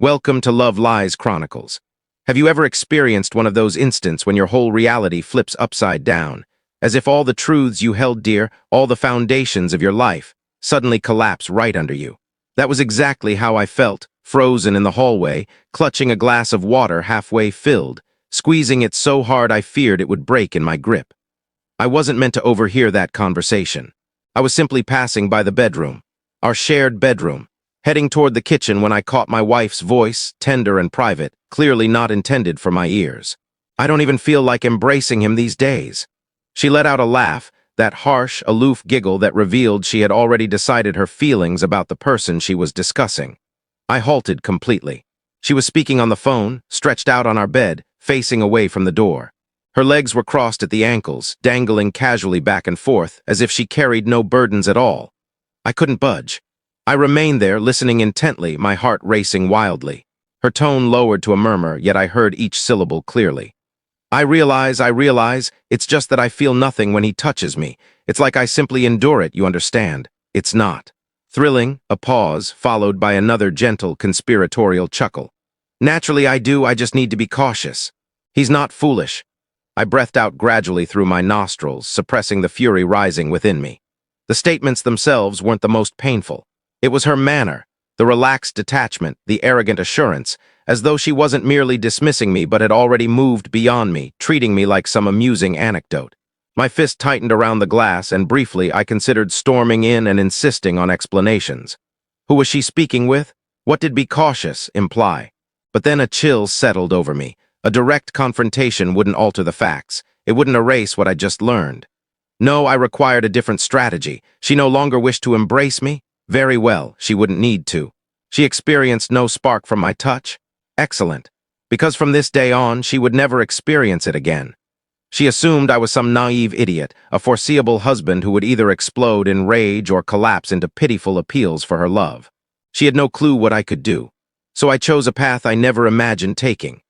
Welcome to Love Lies Chronicles. Have you ever experienced one of those instants when your whole reality flips upside down, as if all the truths you held dear, all the foundations of your life, suddenly collapse right under you? That was exactly how I felt, frozen in the hallway, clutching a glass of water halfway filled, squeezing it so hard I feared it would break in my grip. I wasn't meant to overhear that conversation. I was simply passing by the bedroom, our shared bedroom, heading toward the kitchen when I caught my wife's voice, tender and private, clearly not intended for my ears. I don't even feel like embracing him these days. She let out a laugh, that harsh, aloof giggle that revealed she had already decided her feelings about the person she was discussing. I halted completely. She was speaking on the phone, stretched out on our bed, facing away from the door. Her legs were crossed at the ankles, dangling casually back and forth, as if she carried no burdens at all. I couldn't budge. I remained there, listening intently, my heart racing wildly. Her tone lowered to a murmur, yet I heard each syllable clearly. I realize, it's just that I feel nothing when he touches me. It's like I simply endure it, you understand. It's not. Thrilling, a pause, followed by another gentle, conspiratorial chuckle. Naturally I do, I just need to be cautious. He's not foolish. I breathed out gradually through my nostrils, suppressing the fury rising within me. The statements themselves weren't the most painful. It was her manner, the relaxed detachment, the arrogant assurance, as though she wasn't merely dismissing me but had already moved beyond me, treating me like some amusing anecdote. My fist tightened around the glass, and briefly I considered storming in and insisting on explanations. Who was she speaking with? What did "be cautious" imply? But then a chill settled over me. A direct confrontation wouldn't alter the facts. It wouldn't erase what I'd just learned. No, I required a different strategy. She no longer wished to embrace me? Very well, she wouldn't need to. She experienced no spark from my touch? Excellent. Because from this day on, she would never experience it again. She assumed I was some naive idiot, a foreseeable husband who would either explode in rage or collapse into pitiful appeals for her love. She had no clue what I could do. So I chose a path I never imagined taking.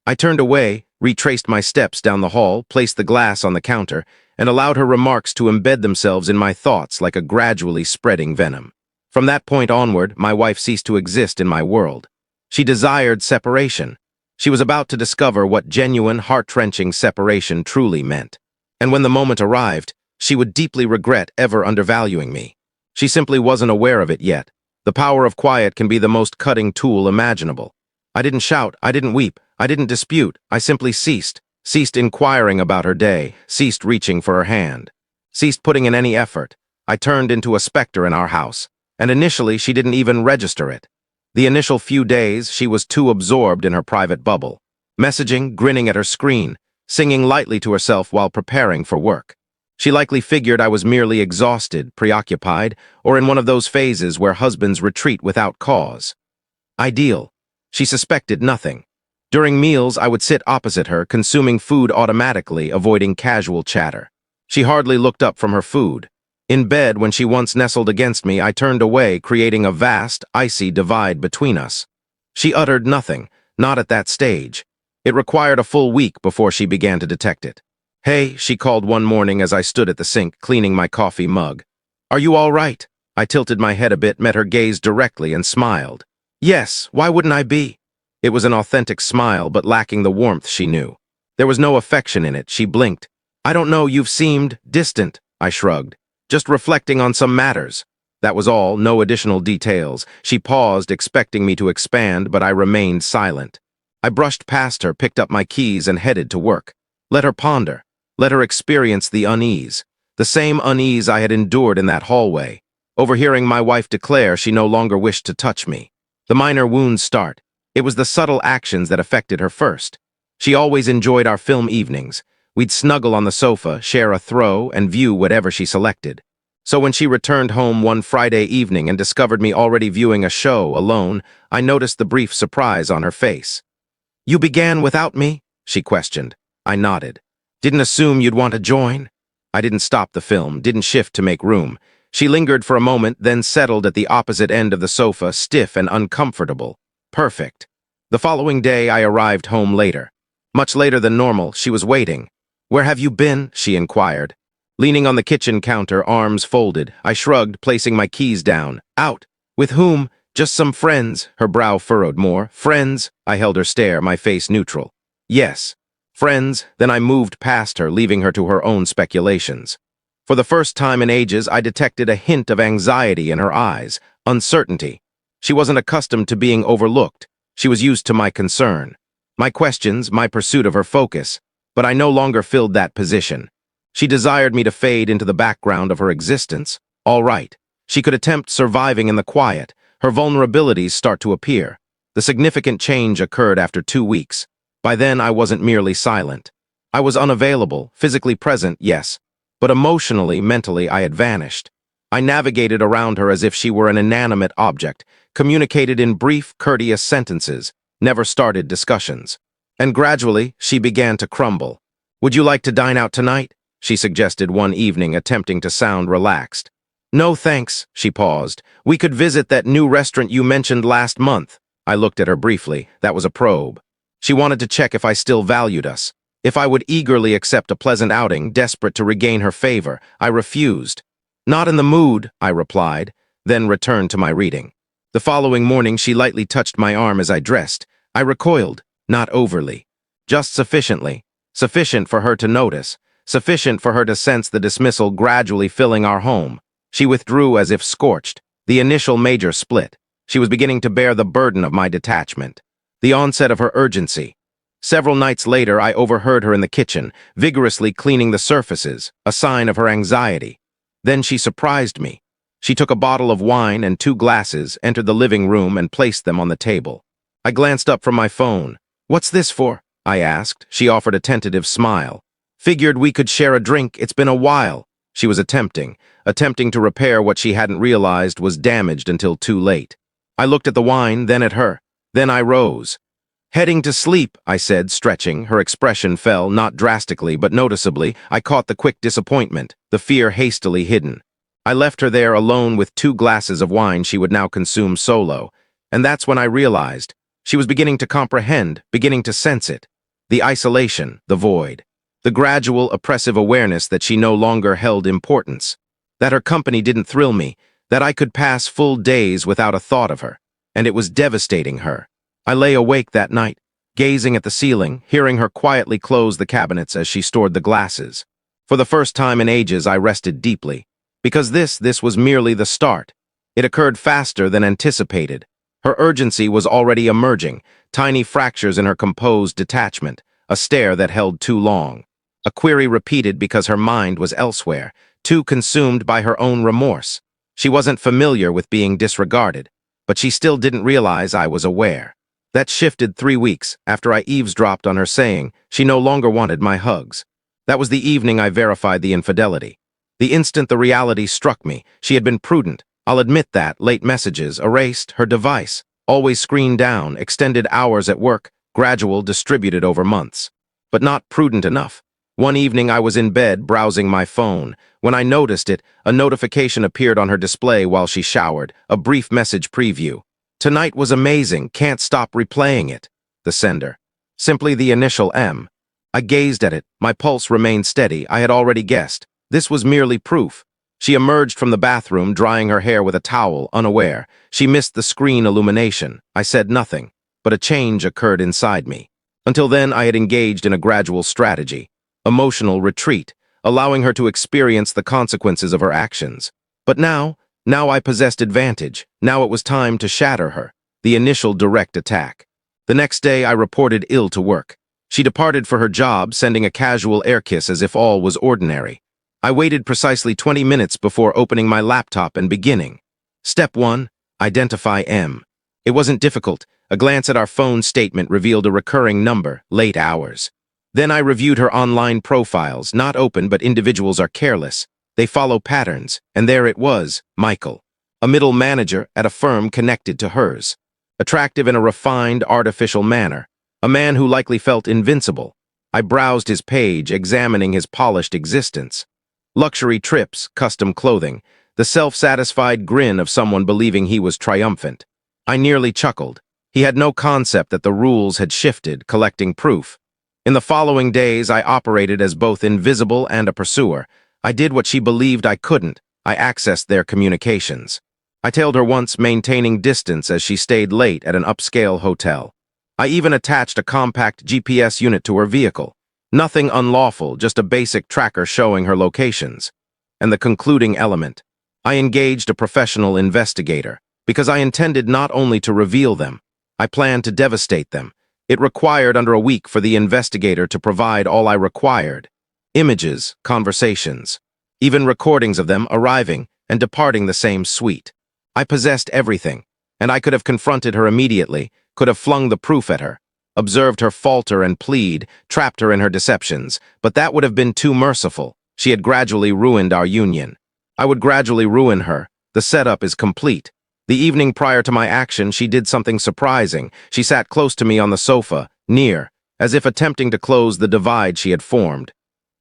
I turned away, retraced my steps down the hall, placed the glass on the counter, and allowed her remarks to embed themselves in my thoughts like a gradually spreading venom. From that point onward, my wife ceased to exist in my world. She desired separation. She was about to discover what genuine, heart-wrenching separation truly meant. And when the moment arrived, she would deeply regret ever undervaluing me. She simply wasn't aware of it yet. The power of quiet can be the most cutting tool imaginable. I didn't shout, I didn't weep, I didn't dispute, I simply ceased inquiring about her day, ceased reaching for her hand, ceased putting in any effort. I turned into a specter in our house. And initially, she didn't even register it. The initial few days, she was too absorbed in her private bubble, messaging, grinning at her screen, singing lightly to herself while preparing for work. She likely figured I was merely exhausted, preoccupied, or in one of those phases where husbands retreat without cause. Ideal. She suspected nothing. During meals, I would sit opposite her, consuming food automatically, avoiding casual chatter. She hardly looked up from her food. In bed, when she once nestled against me, I turned away, creating a vast, icy divide between us. She uttered nothing, not at that stage. It required a full week before she began to detect it. "Hey," she called one morning as I stood at the sink, cleaning my coffee mug. "Are you all right?" I tilted my head a bit, met her gaze directly, and smiled. Yes, why wouldn't I be? It was an authentic smile, but lacking the warmth she knew. There was no affection in it. She blinked. "I don't know, you've seemed distant," I shrugged. "Just reflecting on some matters." That was all, no additional details. She paused, expecting me to expand, but I remained silent. I brushed past her, picked up my keys, and headed to work. Let her ponder. Let her experience the unease. The same unease I had endured in that hallway. Overhearing my wife declare she no longer wished to touch me. The minor wounds start. It was the subtle actions that affected her first. She always enjoyed our film evenings. We'd snuggle on the sofa, share a throw, and view whatever she selected. So when she returned home one Friday evening and discovered me already viewing a show alone, I noticed the brief surprise on her face. "You began without me?" she questioned. I nodded. "Didn't assume you'd want to join?" I didn't stop the film, didn't shift to make room. She lingered for a moment, then settled at the opposite end of the sofa, stiff and uncomfortable. Perfect. The following day, I arrived home later. Much later than normal, she was waiting. "Where have you been?" she inquired. Leaning on the kitchen counter, arms folded, I shrugged, placing my keys down. "Out." "With whom?" Just some friends, her brow furrowed more. Friends, I held her stare, my face neutral. Yes, friends, then I moved past her, leaving her to her own speculations. For the first time in ages, I detected a hint of anxiety in her eyes, uncertainty. She wasn't accustomed to being overlooked. She was used to my concern, my questions, my pursuit of her focus, but I no longer filled that position. She desired me to fade into the background of her existence. All right. She could attempt surviving in the quiet. Her vulnerabilities start to appear. The significant change occurred after 2 weeks. By then, I wasn't merely silent. I was unavailable, physically present, yes, but emotionally, mentally, I had vanished. I navigated around her as if she were an inanimate object, communicated in brief, courteous sentences, never started discussions. And gradually, she began to crumble. "Would you like to dine out tonight?" she suggested one evening, attempting to sound relaxed. "No, thanks," she paused. "We could visit that new restaurant you mentioned last month." I looked at her briefly. That was a probe. She wanted to check if I still valued us, if I would eagerly accept a pleasant outing, desperate to regain her favor. I refused. "Not in the mood," I replied, then returned to my reading. The following morning, she lightly touched my arm as I dressed. I recoiled, not overly, just sufficiently, sufficient for her to notice, sufficient for her to sense the dismissal gradually filling our home. She withdrew as if scorched. The initial major split. She was beginning to bear the burden of my detachment. The onset of her urgency. Several nights later, I overheard her in the kitchen, vigorously cleaning the surfaces, a sign of her anxiety. Then she surprised me. She took a bottle of wine and 2 glasses, entered the living room, and placed them on the table. I glanced up from my phone. "What's this for?" I asked. She offered a tentative smile. "Figured we could share a drink. It's been a while." She was attempting to repair what she hadn't realized was damaged until too late. I looked at the wine, then at her. Then I rose. "Heading to sleep," I said, stretching. Her expression fell, not drastically, but noticeably. I caught the quick disappointment, the fear hastily hidden. I left her there alone with 2 glasses of wine she would now consume solo. And that's when I realized. She was beginning to comprehend, beginning to sense it. The isolation, the void. The gradual, oppressive awareness that she no longer held importance. That her company didn't thrill me. That I could pass full days without a thought of her. And it was devastating her. I lay awake that night, gazing at the ceiling, hearing her quietly close the cabinets as she stored the glasses. For the first time in ages, I rested deeply. Because this was merely the start. It occurred faster than anticipated. Her urgency was already emerging, tiny fractures in her composed detachment, a stare that held too long. A query repeated because her mind was elsewhere, too consumed by her own remorse. She wasn't familiar with being disregarded, but she still didn't realize I was aware. That shifted 3 weeks after I eavesdropped on her saying she no longer wanted my hugs. That was the evening I verified the infidelity. The instant the reality struck me, she had been prudent. I'll admit that. Late messages, erased, her device, always screened down, extended hours at work, gradual, distributed over months. But not prudent enough. One evening I was in bed browsing my phone. When I noticed it, a notification appeared on her display while she showered, a brief message preview. "Tonight was amazing, can't stop replaying it." The sender. Simply the initial M. I gazed at it, my pulse remained steady. I had already guessed. This was merely proof. She emerged from the bathroom, drying her hair with a towel, unaware. She missed the screen illumination. I said nothing, but a change occurred inside me. Until then, I had engaged in a gradual strategy. Emotional retreat, allowing her to experience the consequences of her actions. But now I possessed advantage. Now it was time to shatter her. The initial direct attack. The next day, I reported ill to work. She departed for her job, sending a casual air kiss as if all was ordinary. I waited precisely 20 minutes before opening my laptop and beginning. Step 1. Identify M. It wasn't difficult. A glance at our phone statement revealed a recurring number, late hours. Then I reviewed her online profiles, not open, but individuals are careless. They follow patterns, and there it was, Michael, a middle manager at a firm connected to hers. Attractive in a refined, artificial manner, a man who likely felt invincible. I browsed his page, examining his polished existence. Luxury trips, custom clothing, the self-satisfied grin of someone believing he was triumphant. I nearly chuckled. He had no concept that the rules had shifted, collecting proof. In the following days, I operated as both invisible and a pursuer. I did what she believed I couldn't. I accessed their communications. I tailed her once, maintaining distance as she stayed late at an upscale hotel. I even attached a compact GPS unit to her vehicle. Nothing unlawful, just a basic tracker showing her locations. And the concluding element. I engaged a professional investigator, because I intended not only to reveal them, I planned to devastate them. It required under a week for the investigator to provide all I required. Images, conversations, even recordings of them arriving and departing the same suite. I possessed everything, and I could have confronted her immediately, could have flung the proof at her, observed her falter and plead, trapped her in her deceptions, but that would have been too merciful. She had gradually ruined our union. I would gradually ruin her. The setup is complete. The evening prior to my action, she did something surprising. She sat close to me on the sofa, near, as if attempting to close the divide she had formed.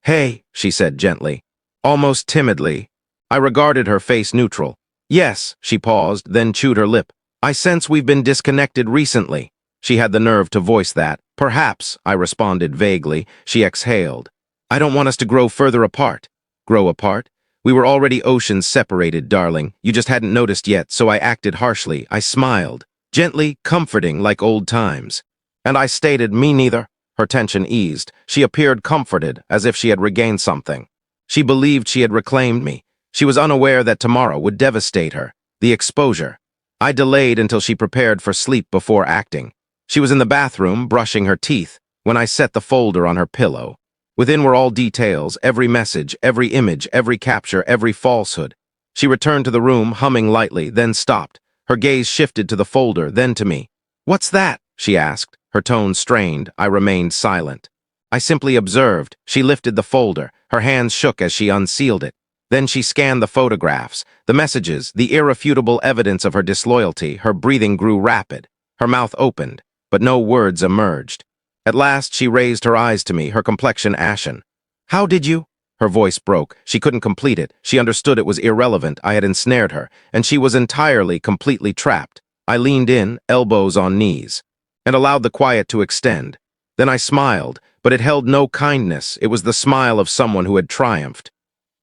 "Hey," she said gently, almost timidly. I regarded her, face neutral. "Yes," she paused, then chewed her lip. "I sense we've been disconnected recently." She had the nerve to voice that. "Perhaps," I responded vaguely. She exhaled. "I don't want us to grow further apart." "Grow apart? We were already oceans separated, darling. You just hadn't noticed yet, so I acted harshly." I smiled, gently, comforting like old times. And I stated, "Me neither." Her tension eased. She appeared comforted, as if she had regained something. She believed she had reclaimed me. She was unaware that tomorrow would devastate her. The exposure. I delayed until she prepared for sleep before acting. She was in the bathroom, brushing her teeth, when I set the folder on her pillow. Within were all details, every message, every image, every capture, every falsehood. She returned to the room, humming lightly, then stopped. Her gaze shifted to the folder, then to me. "What's that?" she asked, her tone strained. I remained silent. I simply observed. She lifted the folder. Her hands shook as she unsealed it. Then she scanned the photographs, the messages, the irrefutable evidence of her disloyalty. Her breathing grew rapid. Her mouth opened, but no words emerged. At last, she raised her eyes to me, her complexion ashen. "How did you?" Her voice broke. She couldn't complete it. She understood it was irrelevant. I had ensnared her, and she was entirely, completely trapped. I leaned in, elbows on knees, and allowed the quiet to extend. Then I smiled, but it held no kindness. It was the smile of someone who had triumphed.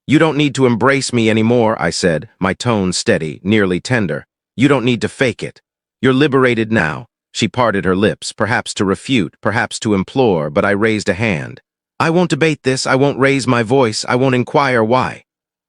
"You don't need to embrace me anymore," I said, my tone steady, nearly tender. "You don't need to fake it. You're liberated now." She parted her lips, perhaps to refute, perhaps to implore, but I raised a hand. "I won't debate this. I won't raise my voice. I won't inquire why."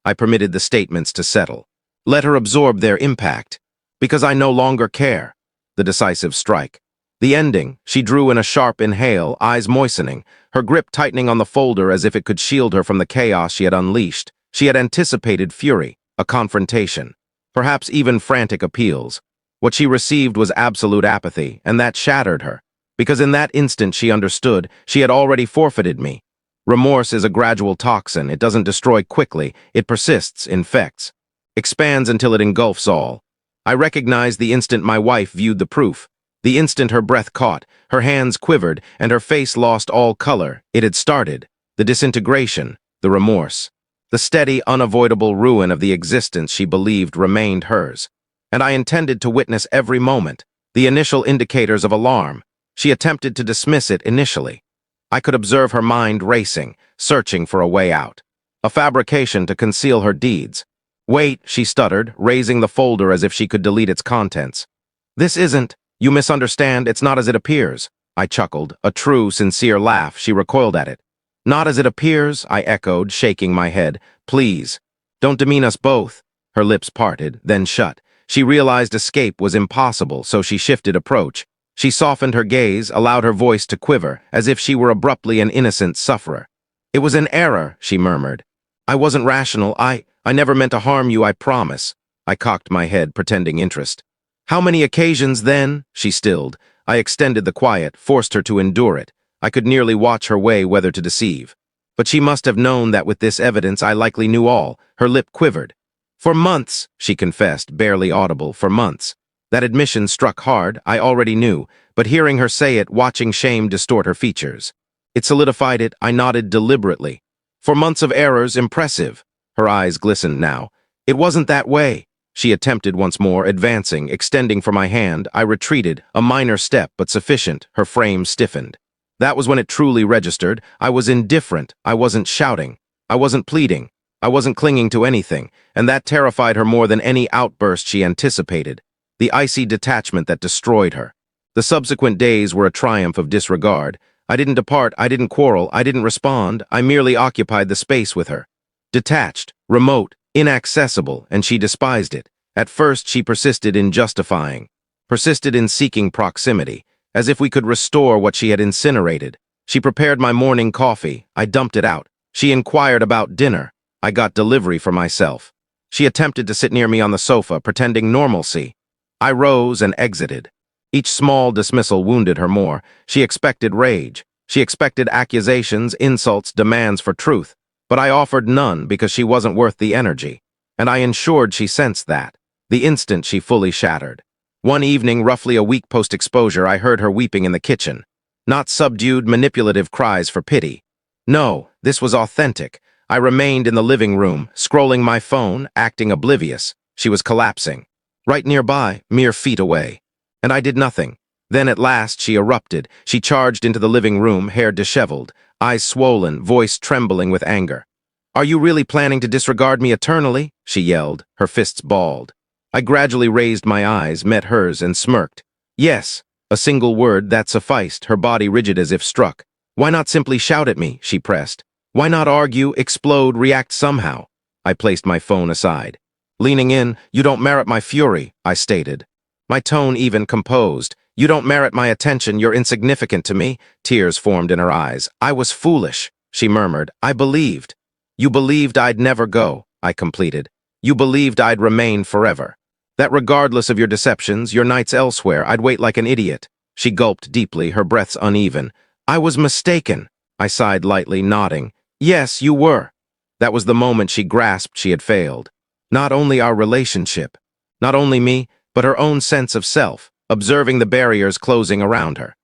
I permitted the statements to settle. Let her absorb their impact. Because I no longer care. The decisive strike. The ending. She drew in a sharp inhale, eyes moistening, her grip tightening on the folder as if it could shield her from the chaos she had unleashed. She had anticipated fury, a confrontation, perhaps even frantic appeals. What she received was absolute apathy, and that shattered her, because in that instant she understood she had already forfeited me. Remorse is a gradual toxin. It doesn't destroy quickly. It persists, infects, expands until it engulfs all. I recognized the instant my wife viewed the proof, the instant her breath caught, her hands quivered, and her face lost all color. It had started. The disintegration, the remorse, the steady, unavoidable ruin of the existence she believed remained hers. And I intended to witness every moment, the initial indicators of alarm. She attempted to dismiss it initially. I could observe her mind racing, searching for a way out. A fabrication to conceal her deeds. "Wait," she stuttered, raising the folder as if she could delete its contents. "This isn't. You misunderstand. It's not as it appears." I chuckled, a true, sincere laugh. She recoiled at it. "Not as it appears," I echoed, shaking my head. "Please, don't demean us both." Her lips parted, then shut. She realized escape was impossible, so she shifted approach. She softened her gaze, allowed her voice to quiver, as if she were abruptly an innocent sufferer. "It was an error," she murmured. "I wasn't rational. I never meant to harm you, I promise." I cocked my head, pretending interest. "How many occasions, then?" She stilled. I extended the quiet, forced her to endure it. I could nearly watch her weigh whether to deceive. But she must have known that with this evidence I likely knew all. Her lip quivered. "For months," she confessed, barely audible, "for months." That admission struck hard, I already knew, but hearing her say it, watching shame distort her features. It solidified it. I nodded deliberately. "For months of errors, impressive." Her eyes glistened now. "It wasn't that way." She attempted once more, advancing, extending for my hand. I retreated, a minor step, but sufficient. Her frame stiffened. That was when it truly registered. I was indifferent. I wasn't shouting. I wasn't pleading. I wasn't clinging to anything, and that terrified her more than any outburst she anticipated. The icy detachment that destroyed her. The subsequent days were a triumph of disregard. I didn't depart, I didn't quarrel, I didn't respond, I merely occupied the space with her. Detached, remote, inaccessible, and she despised it. At first she persisted in justifying, persisted in seeking proximity, as if we could restore what she had incinerated. She prepared my morning coffee, I dumped it out. She inquired about dinner, I got delivery for myself. She attempted to sit near me on the sofa, pretending normalcy. I rose and exited. Each small dismissal wounded her more. She expected rage. She expected accusations, insults, demands for truth. But I offered none because she wasn't worth the energy. And I ensured she sensed that, the instant she fully shattered. One evening, roughly a week post-exposure, I heard her weeping in the kitchen. Not subdued, manipulative cries for pity. No, this was authentic. I remained in the living room, scrolling my phone, acting oblivious. She was collapsing. Right nearby, mere feet away. And I did nothing. Then at last she erupted. She charged into the living room, hair disheveled, eyes swollen, voice trembling with anger. "Are you really planning to disregard me eternally?" she yelled, her fists balled. I gradually raised my eyes, met hers, and smirked. Yes, a single word, that sufficed, her body rigid as if struck. "Why not simply shout at me?" she pressed. "Why not argue, explode, react somehow?" I placed my phone aside. Leaning in, "You don't merit my fury," I stated. My tone even composed. "You don't merit my attention, you're insignificant to me." Tears formed in her eyes. "I was foolish," she murmured. "I believed." "You believed I'd never go," I completed. "You believed I'd remain forever. That regardless of your deceptions, your nights elsewhere, I'd wait like an idiot." She gulped deeply, her breaths uneven. "I was mistaken," I sighed lightly, nodding. "Yes, you were." That was the moment she grasped she had failed. Not only our relationship, not only me, but her own sense of self, observing the barriers closing around her.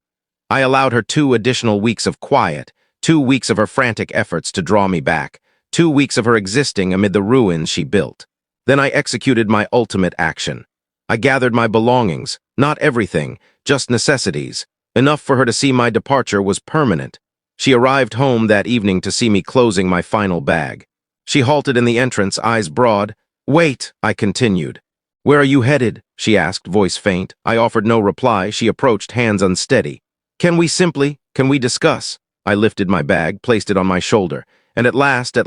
I allowed her 2 additional weeks of quiet, 2 weeks of her frantic efforts to draw me back, 2 weeks of her existing amid the ruins she built. Then I executed my ultimate action. I gathered my belongings, not everything, just necessities, enough for her to see my departure was permanent. She arrived home that evening to see me closing my final bag. She halted in the entrance, eyes broad. "Wait," I continued. "Where are you headed?" she asked, voice faint. I offered no reply. She approached, hands unsteady. Can we discuss?" I lifted my bag, placed it on my shoulder, and at last,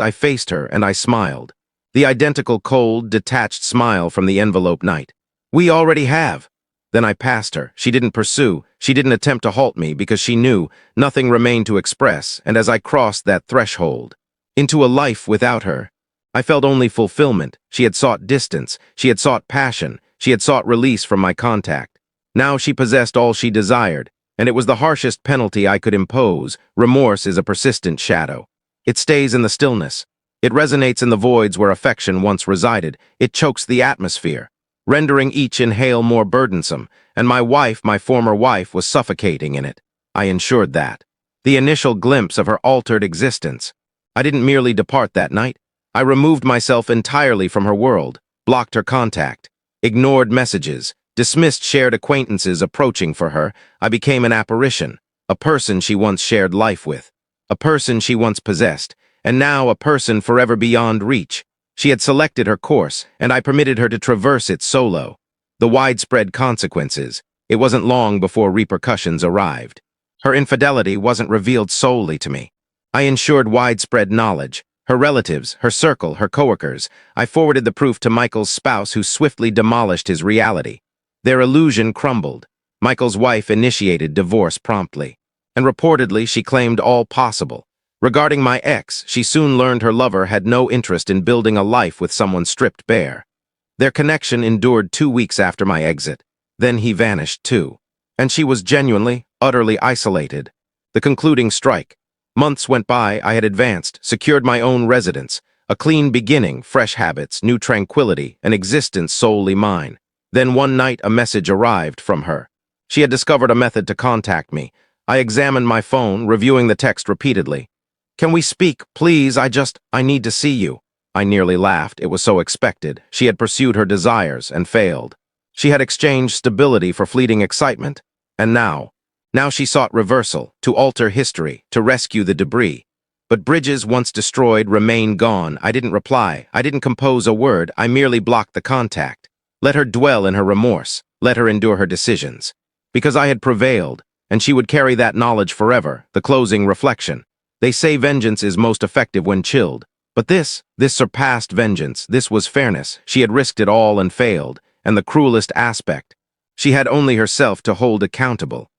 I faced her and I smiled. The identical cold, detached smile from the envelope night. "We already have." Then I passed her. She didn't pursue. She didn't attempt to halt me because she knew nothing remained to express, and as I crossed that threshold into a life without her, I felt only fulfillment. She had sought distance. She had sought passion. She had sought release from my contact. Now she possessed all she desired, and it was the harshest penalty I could impose. Remorse is a persistent shadow. It stays in the stillness. It resonates in the voids where affection once resided. It chokes the atmosphere, rendering each inhale more burdensome, and my former wife, was suffocating in it. I ensured that. The initial glimpse of her altered existence. I didn't merely depart that night. I removed myself entirely from her world, blocked her contact, ignored messages, dismissed shared acquaintances approaching for her. I became an apparition, a person she once shared life with, a person she once possessed, and now a person forever beyond reach. She had selected her course, and I permitted her to traverse it solo. The widespread consequences. It wasn't long before repercussions arrived. Her infidelity wasn't revealed solely to me. I ensured widespread knowledge. Her relatives, her circle, her coworkers. I forwarded the proof to Michael's spouse, who swiftly demolished his reality. Their illusion crumbled. Michael's wife initiated divorce promptly, and reportedly she claimed all possible. Regarding my ex, she soon learned her lover had no interest in building a life with someone stripped bare. Their connection endured 2 weeks after my exit. Then he vanished too, and she was genuinely, utterly isolated. The concluding strike. Months went by. I had advanced, secured my own residence, a clean beginning, fresh habits, new tranquility, an existence solely mine. Then one night a message arrived from her. She had discovered a method to contact me. I examined my phone, reviewing the text repeatedly. "Can we speak, please? I need to see you." I nearly laughed. It was so expected. She had pursued her desires and failed. She had exchanged stability for fleeting excitement. And now she sought reversal, to alter history, to rescue the debris. But bridges once destroyed remain gone. I didn't reply. I didn't compose a word. I merely blocked the contact. Let her dwell in her remorse. Let her endure her decisions. Because I had prevailed, and she would carry that knowledge forever. The closing reflection. They say vengeance is most effective when chilled. But this surpassed vengeance. This was fairness. She had risked it all and failed. And the cruelest aspect, she had only herself to hold accountable.